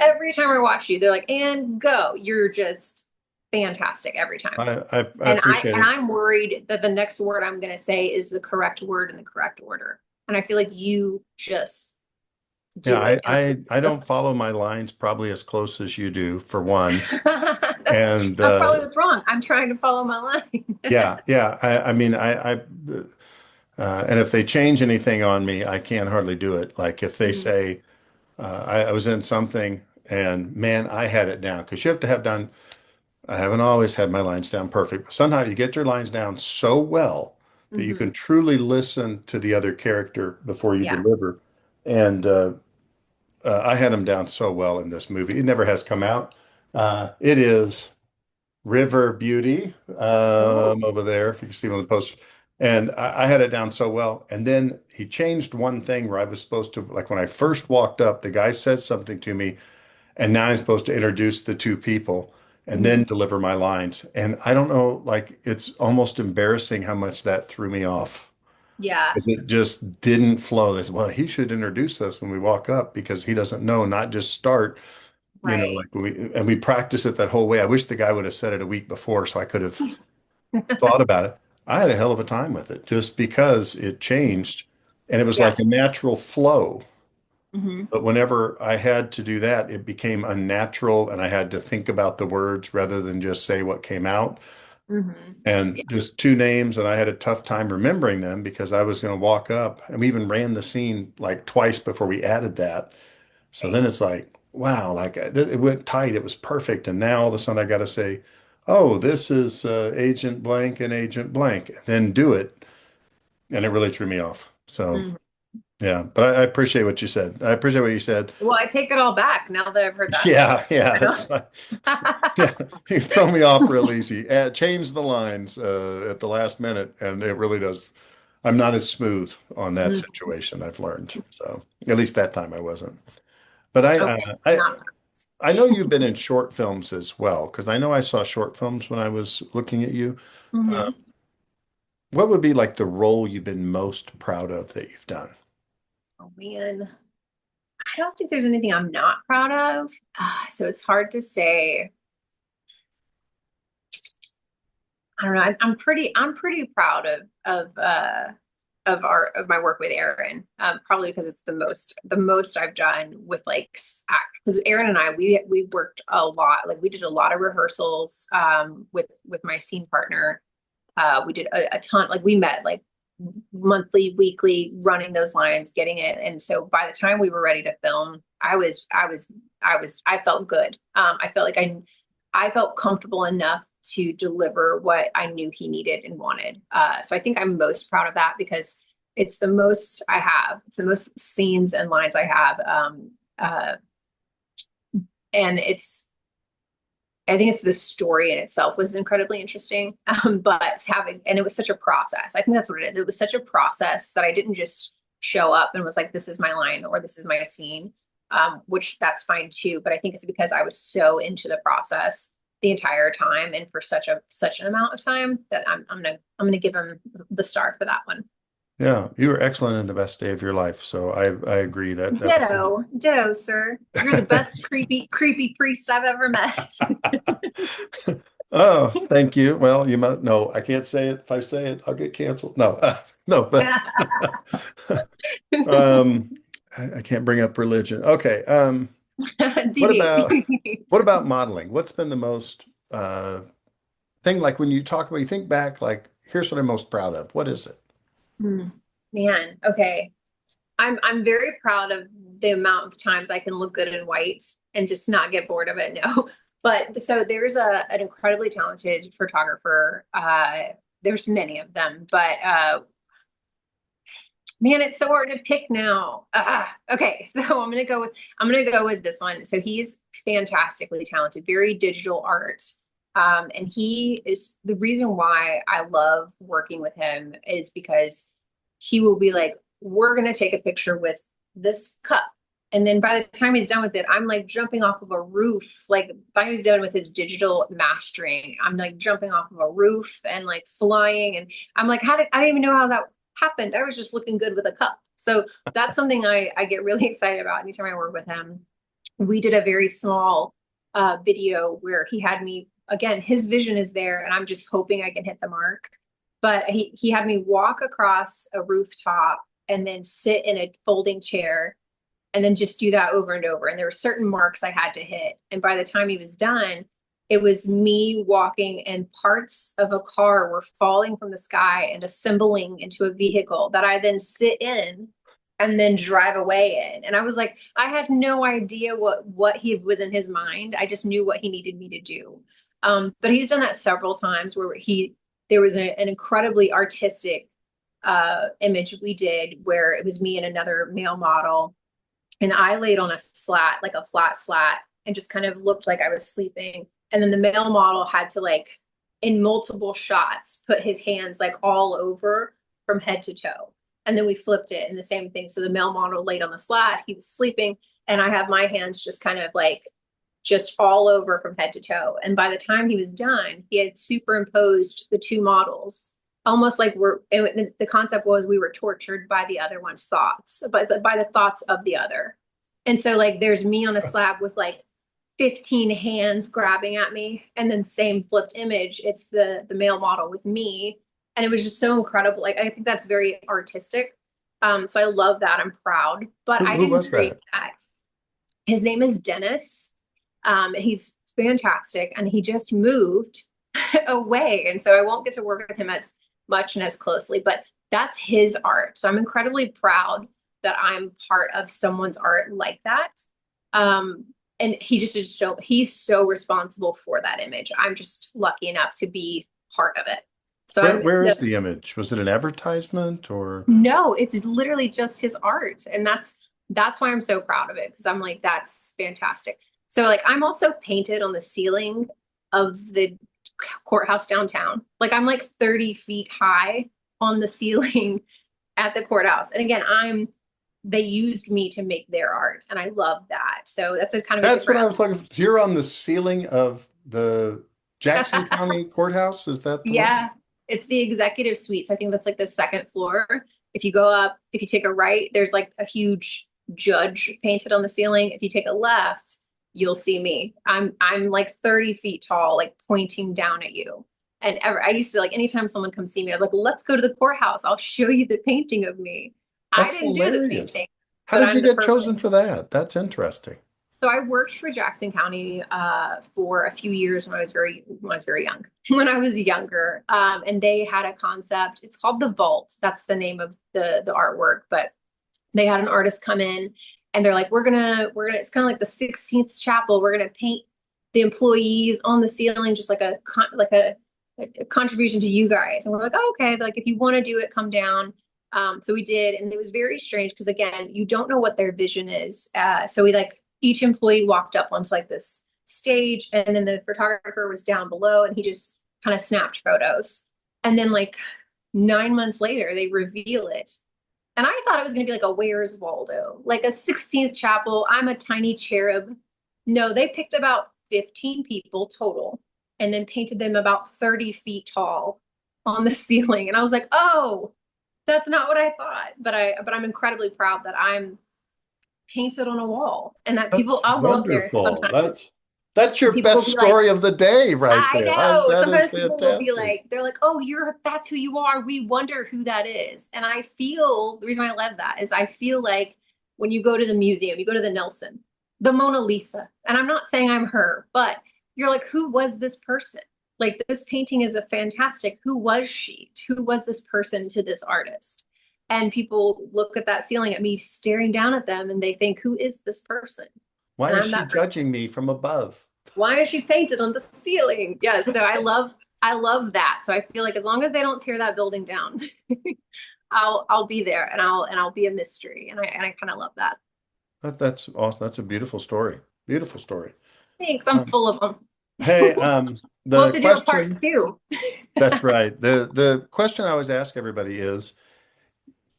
every time I watch you, they're like, and go. You're just fantastic every time.
I appreciate it.
I'm worried that the next word I'm gonna say is the correct word in the correct order. And I feel like you just
Yeah,
do it. And
I don't follow my lines probably as close as you do, for one.
that's
And
that's probably what's wrong. I'm trying to follow my line.
yeah, yeah. I mean, and if they change anything on me, I can't hardly do it. Like if they
Mhm.
say I was in something and man, I had it down because you have to have done. I haven't always had my lines down perfect, but somehow you get your lines down so well that you can
Mhm.
truly listen to the other character before you
Yeah.
deliver. And I had them down so well in this movie. It never has come out. It is River Beauty
Oh.
over there, if you can see on the poster. And I had it down so well. And then he changed one thing where I was supposed to, like when I first walked up, the guy said something to me and now I'm supposed to introduce the two people and then
Mhm.
deliver my lines. And I don't know, like it's almost embarrassing how much that threw me off
Yeah.
because it just didn't flow. They said, well, he should introduce us when we walk up because he doesn't know, not just start,
Right.
like we practice it that whole way. I wish the guy would have said it a week before so I could have thought about it. I had a hell of a time with it just because it changed and it was
Yeah.
like a natural flow.
Hmm.
But whenever I had to do that, it became unnatural and I had to think about the words rather than just say what came out.
Hmm.
And
Yeah.
just two names, and I had a tough time remembering them because I was going to walk up and we even ran the scene like twice before we added that. So then it's like, wow, like it went tight. It was perfect. And now all of a sudden I got to say, oh, this is Agent Blank and Agent Blank, and then do it. And it really threw me off. So,
Mhm.
yeah, but I appreciate what you said. I appreciate what you said.
Well, I take it all back now that I've heard that
Yeah, yeah,
one.
it's like, yeah, you throw me off real easy. Change the lines at the last minute, and it really does. I'm not as smooth on that
Mhm.
situation, I've learned. So at least that time I wasn't. But
Okay, so not.
I know you've been in short films as well, because I know I saw short films when I was looking at you. Uh,
Hmm.
what would be like the role you've been most proud of that you've done?
Oh man, I don't think there's anything I'm not proud of. So it's hard to say. I don't know. I'm pretty proud of my work with Aaron. Probably because it's the most I've done with like act. Because Aaron and I we worked a lot. Like we did a lot of rehearsals with my scene partner. We did a ton. Like we met like monthly, weekly, running those lines, getting it. And so by the time we were ready to film, I felt good. I felt like I felt comfortable enough to deliver what I knew he needed and wanted. So I think I'm most proud of that because it's the most I have. It's the most scenes and lines I have. And I think it's the story in itself was incredibly interesting. But having, and it was such a process. I think that's what it is. It was such a process that I didn't just show up and was like, this is my line or this is my scene, which that's fine too. But I think it's because I was so into the process the entire time and for such an amount of time that I'm gonna give him the star for that one.
Yeah, you were excellent in the best day of your life. So I agree that that
Ditto, ditto, sir. You're the best creepy priest I've ever met.
Oh, thank you. Well, you might, no, I can't say it. If I say it, I'll get canceled. No, no, but um, I can't bring up religion. Okay. What
Deviate,
about
deviate.
what about modeling? What's been the most thing like when you talk about, you think back, like, here's what I'm most proud of. What is it?
Hmm. Man, okay. I'm very proud of the amount of times I can look good in white and just not get bored of it. No. But so there's an incredibly talented photographer. There's many of them, but man, it's so hard to pick now. Okay, so I'm gonna go with this one. So he's fantastically talented, very digital art. And he is the reason why I love working with him is because he will be like, we're gonna take a picture with this cup. And then by the time he's done with it, I'm like jumping off of a roof. Like by the time he's done with his digital mastering, I'm like jumping off of a roof and like flying. And I'm like, I didn't even know how that happened. I was just looking good with a cup. So that's something I get really excited about anytime I work with him. We did a very small video where he had me, again, his vision is there and I'm just hoping I can hit the mark. But he had me walk across a rooftop and then sit in a folding chair and then just do that over and over. And there were certain marks I had to hit. And by the time he was done, it was me walking and parts of a car were falling from the sky and assembling into a vehicle that I then sit in and then drive away in. And I was like, I had no idea what he was in his mind. I just knew what he needed me to do. But he's done that several times where there was an incredibly artistic image we did where it was me and another male model and I laid on a slat, like a flat slat, and just kind of looked like I was sleeping. And then the male model had to like in multiple shots put his hands like all over from head to toe. And then we flipped it and the same thing. So the male model laid on the slat, he was sleeping, and I have my hands just kind of like just all over from head to toe. And by the time he was done, he had superimposed the two models almost like the concept was we were tortured by the other one's thoughts, by the thoughts of the other. And so like there's me on a slab with like 15 hands grabbing at me, and then same flipped image, it's the male model with me. And it was just so incredible. Like I think that's very artistic. So I love that. I'm proud, but I
Who
didn't
was
create
that?
that. His name is Dennis. And he's fantastic. And he just moved away. And so I won't get to work with him as much and as closely, but that's his art. So I'm incredibly proud that I'm part of someone's art like that. Um, and he's so responsible for that image. I'm just lucky enough to be part of it. So
Where is
that's
the image? Was it an advertisement or?
no, it's literally just his art. And that's why I'm so proud of it because I'm like, that's fantastic. So like I'm also painted on the ceiling of the courthouse downtown. Like I'm like 30 feet high on the ceiling at the courthouse. And again, they used me to make their art and I love that. So that's a kind of a
That's what
different
I was looking for. You're on the ceiling of the Jackson County Courthouse. Is that the one?
yeah, it's the executive suite. So I think that's like the second floor. If you go up, if you take a right, there's like a huge judge painted on the ceiling. If you take a left, you'll see me. I'm like 30 feet tall, like pointing down at you. And I used to like anytime someone comes see me, I was like, let's go to the courthouse. I'll show you the painting of me. I
That's
didn't do the
hilarious.
painting,
How
but
did you
I'm the
get
person.
chosen for that? That's interesting.
So I worked for Jackson County for a few years when I was very young, when I was younger, and they had a concept. It's called the Vault. That's the name of the artwork. But they had an artist come in, and they're like, we're gonna. It's kind of like the 16th Chapel. We're gonna paint the employees on the ceiling, just like a contribution to you guys. And we're like, oh, okay. Like if you want to do it, come down. So we did, and it was very strange because again, you don't know what their vision is. So we like each employee walked up onto like this stage, and then the photographer was down below, and he just kind of snapped photos. And then like 9 months later, they reveal it. And I thought it was going to be like a Where's Waldo, like a 16th Chapel. I'm a tiny cherub. No, they picked about 15 people total and then painted them about 30 feet tall on the ceiling. And I was like, oh, that's not what I thought. But I'm incredibly proud that I'm painted on a wall and that people
That's
I'll go up there
wonderful.
sometimes
That's
and
your
people will
best
be like,
story of the day right
I
there.
know.
That is
Sometimes people will be
fantastic.
like, they're like, oh, that's who you are. We wonder who that is. And I feel the reason why I love that is I feel like when you go to the museum, you go to the Nelson, the Mona Lisa, and I'm not saying I'm her, but you're like, who was this person? Like this painting is a fantastic. Who was she? Who was this person to this artist? And people look at that ceiling at me staring down at them and they think, who is this person?
Why
And
is
I'm
she
that person.
judging me from above?
Why is she painted on the ceiling? Yes, so I love that. So I feel like as long as they don't tear that building down, I'll be there and I'll be a mystery. And I kind of love that.
That's awesome. That's a beautiful story. Beautiful story.
Thanks. I'm
Um,
full of them.
hey,
We'll have
the
to do a part
question,
two.
that's right. The question I always ask everybody is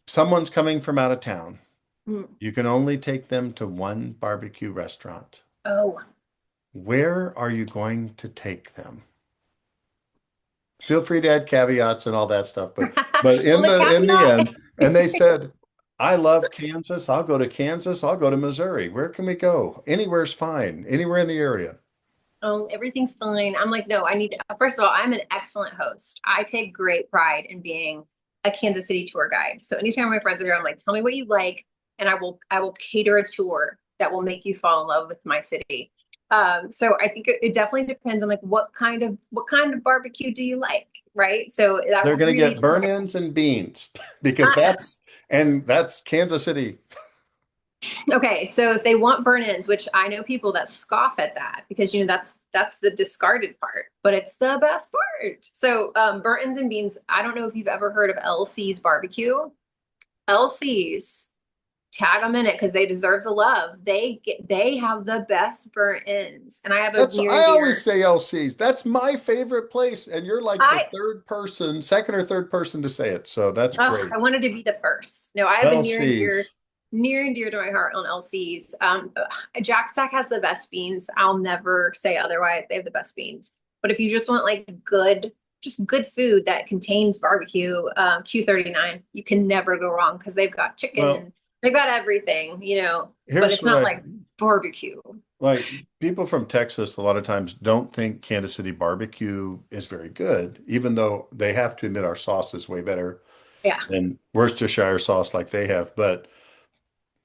someone's coming from out of town.
Mm.
You can only take them to one barbecue restaurant.
Oh,
Where are you going to take them? Feel free to add caveats and all that stuff, but
well, the
in the
caveat.
end, and they said, I love Kansas. I'll go to Kansas. I'll go to Missouri. Where can we go? Anywhere's fine. Anywhere in the area.
Everything's fine. I'm like, no, I need to. First of all, I'm an excellent host. I take great pride in being a Kansas City tour guide. So anytime my friends are here, I'm like, tell me what you like, and I will cater a tour that will make you fall in love with my city. So I think it definitely depends on like what kind of barbecue do you like, right? So that
They're going to
really
get burnt
depends.
ends and beans because
Uh,
that's Kansas City.
Okay, so if they want burn-ins, which I know people that scoff at that because you know that's the discarded part, but it's the best part. So burnt-ins and beans, I don't know if you've ever heard of LC's barbecue. LC's, tag them in it because they deserve the love. They have the best burnt ends, and I have a
That's
near
I
and
always
dear.
say LC's. That's my favorite place, and you're like the
I
third person, second or third person to say it. So that's
I
great.
wanted to be the first. No, I have a
LC's.
near and dear to my heart on LC's. Jack Stack has the best beans. I'll never say otherwise. They have the best beans. But if you just want like just good food that contains barbecue, Q39, you can never go wrong because they've got chicken
Well,
and they've got everything, you know. But
here's
it's
what
not
I
like barbecue.
like. People from Texas a lot of times don't think Kansas City barbecue is very good, even though they have to admit our sauce is way better
Yeah,
than Worcestershire sauce like they have. But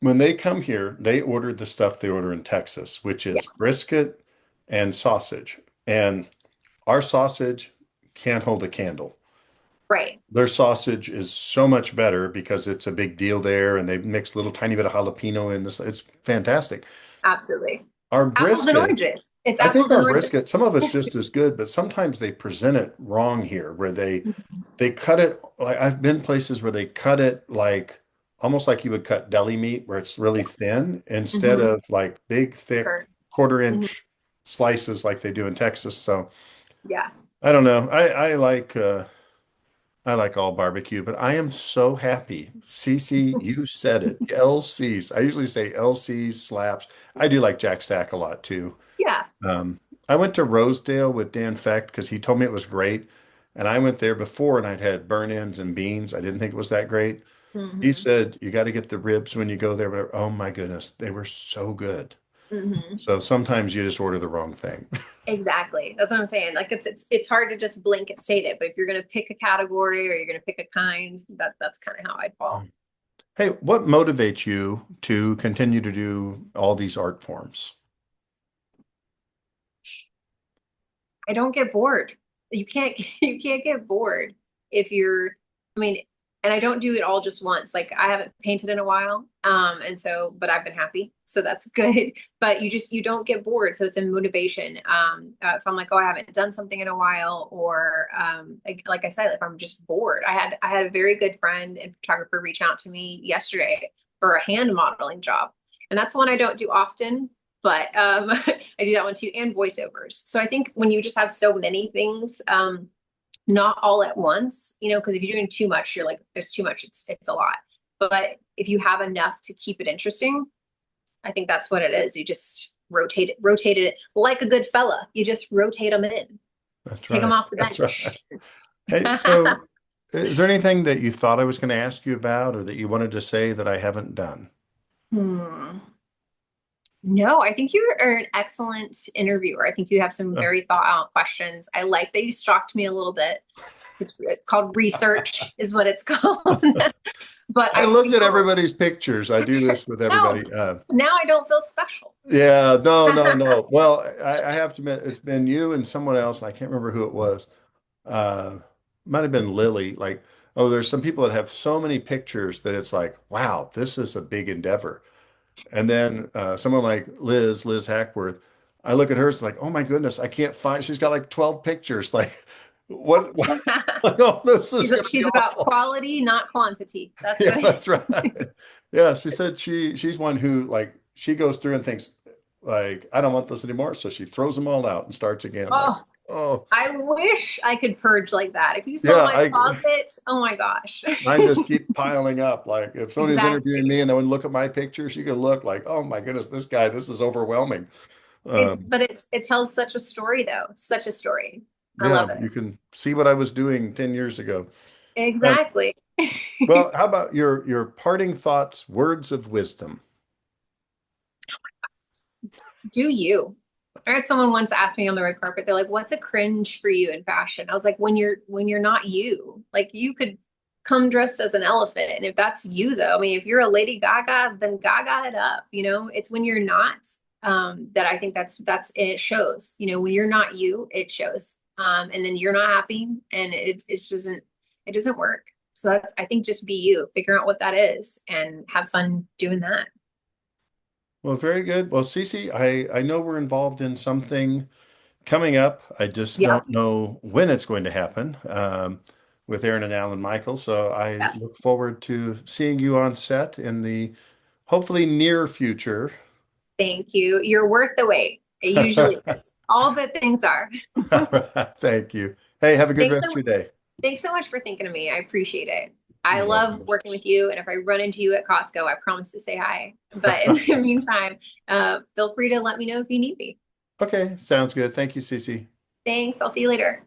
when they come here, they order the stuff they order in Texas, which
yeah,
is brisket and sausage. And our sausage can't hold a candle.
right.
Their sausage is so much better because it's a big deal there, and they mix a little tiny bit of jalapeno in this. It's fantastic.
Absolutely.
Our
Apples and
brisket,
oranges. It's
I think
apples and
our brisket,
oranges.
some of it's just as good, but sometimes they present it wrong here, where they cut it like I've been places where they cut it like almost like you would cut deli meat, where it's really thin instead
Mm-hmm.
of like big, thick
Kurt.
quarter
Hmm.
inch slices like they do in Texas. So
Yeah.
I don't know. I like all barbecue, but I am so happy. Cece, you said it. LC's. I usually say LC's slaps. I do like Jack Stack a lot too.
Yeah.
I went to Rosedale with Dan Fecht because he told me it was great. And I went there before and I'd had burnt ends and beans. I didn't think it was that great. He
Hmm.
said, you got to get the ribs when you go there. But oh my goodness, they were so good.
Hmm.
So sometimes you just order the wrong thing.
Exactly. That's what I'm saying. Like it's hard to just blanket state it, but if you're gonna pick a category or you're gonna pick a kind, that's kind of how I'd fall.
Hey, what motivates you to continue to do all these art forms?
I don't get bored. You can't you can't get bored if you're I mean, and I don't do it all just once. Like I haven't painted in a while. And so but I've been happy. So that's good. But you don't get bored. So it's a motivation. If I'm like, oh, I haven't done something in a while, or like I said, if I'm just bored. I had a very good friend and photographer reach out to me yesterday for a hand modeling job. And that's one I don't do often, but I do that one too, and voiceovers. So I think when you just have so many things, not all at once, you know, because if you're doing too much, you're like, there's too much, it's a lot. But if you have enough to keep it interesting, I think that's what it is. You just rotate it like a good fella. You just rotate them in,
That's
take them
right.
off the
That's right.
bench.
Hey, so is there anything that you thought I was going to ask you about or that you wanted to say that I haven't done?
Hmm. No, I think you are an excellent interviewer. I think you have some
Uh,
very thought out questions. I like that you stalked me a little bit. It's called research, is what it's called. But
I
I
look at
feel
everybody's pictures. I do this with
no,
everybody.
now I don't feel special.
Yeah, no, no, no. Well, I have to admit, it's been you and someone else. I can't remember who it was. Uh, Might have been Lily. Like, oh, there's some people that have so many pictures that it's like, wow, this is a big endeavor. And then someone like Liz Hackworth, I look at hers like, oh my goodness, I can't find. She's got like 12 pictures. Like, what like, oh, this is gonna be
She's about
awful.
quality, not quantity. That's
Yeah,
what.
that's right. Yeah, she said she's one who like she goes through and thinks like I don't want this anymore, so she throws them all out and starts again. Like,
Oh,
oh
I wish I could purge like that. If you saw
yeah,
my
I
closet, oh my gosh.
mine just keep piling up. Like if somebody's interviewing
Exactly.
me and they would look at my pictures, you could look like, oh my goodness, this guy, this is overwhelming. Um,
It tells such a story though. Such a story. I
yeah,
love it.
you can see what I was doing 10 years ago. Um,
Exactly.
well, how about your parting thoughts, words of wisdom?
Do you? I had someone once ask me on the red carpet, they're like, what's a cringe for you in fashion? I was like, when you're not you. Like you could come dressed as an elephant. And if that's you though, I mean, if you're a Lady Gaga, then Gaga it up. It's when you're not, that I think that's and it shows. When you're not you, it shows. And then you're not happy and it doesn't work. So that's I think just be you, figure out what that is and have fun doing that.
Well, very good. Well, Cece, I know we're involved in something coming up. I just
Yeah.
don't know when it's going to happen with Aaron and Alan Michael. So I
Yeah.
look forward to seeing you on set in the hopefully near future.
Thank you. You're worth the wait. It usually is. All good things are.
Thank you. Hey, have a good
Thanks
rest of
so,
your day.
thanks so much for thinking of me. I appreciate it. I
You're
love
welcome.
working with you. And if I run into you at Costco, I promise to say hi. But in the meantime, feel free to let me know if you need me.
Okay, sounds good. Thank you, Cece.
Thanks. I'll see you later.